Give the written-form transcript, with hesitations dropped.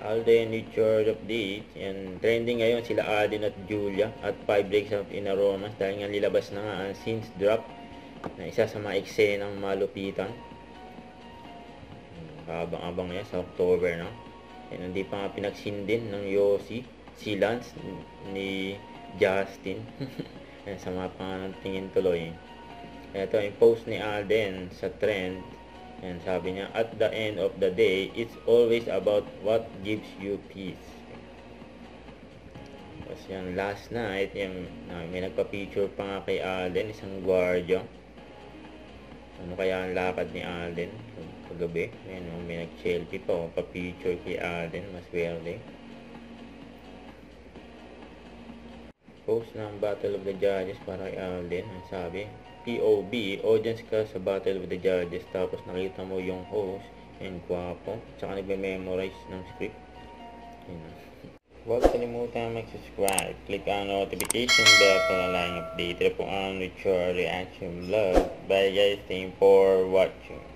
Alden Richard update. And trending ngayon sila Alden at Julia at 5 breaks up in a romance dahil nga nilabas na nga ang scenes drop na isa sa mga eksenang malupitan. Abang-abang yan sa October, no? And hindi pa nga pinagsin din ng Yossi si Lance ni Justin. Yan, sa mga pangatingin tuloy. Ito yung post ni Alden sa trend. And sabi niya, at the end of the day, it's always about what gives you peace. Tapos yan, last night, yung, may nagpa-picture pa nga kay Alden, isang gwardiya. Ano kaya ang lakad ni Alden kagabi? Ayan, may nag-selfie pa, pa-picture kay Alden, maswerte. Post ng Battle of the Judges para kay Alden, ang sabi, POV, audience ka sa Battle of the Judges, tapos nakita mo yung host, and gwapo, tsaka nagme-memorize ng script. Huwag kalimutan mag-subscribe, click ang notification bell para lang update po ang Richard Reaction Vlog. Bye guys, thank you for watching.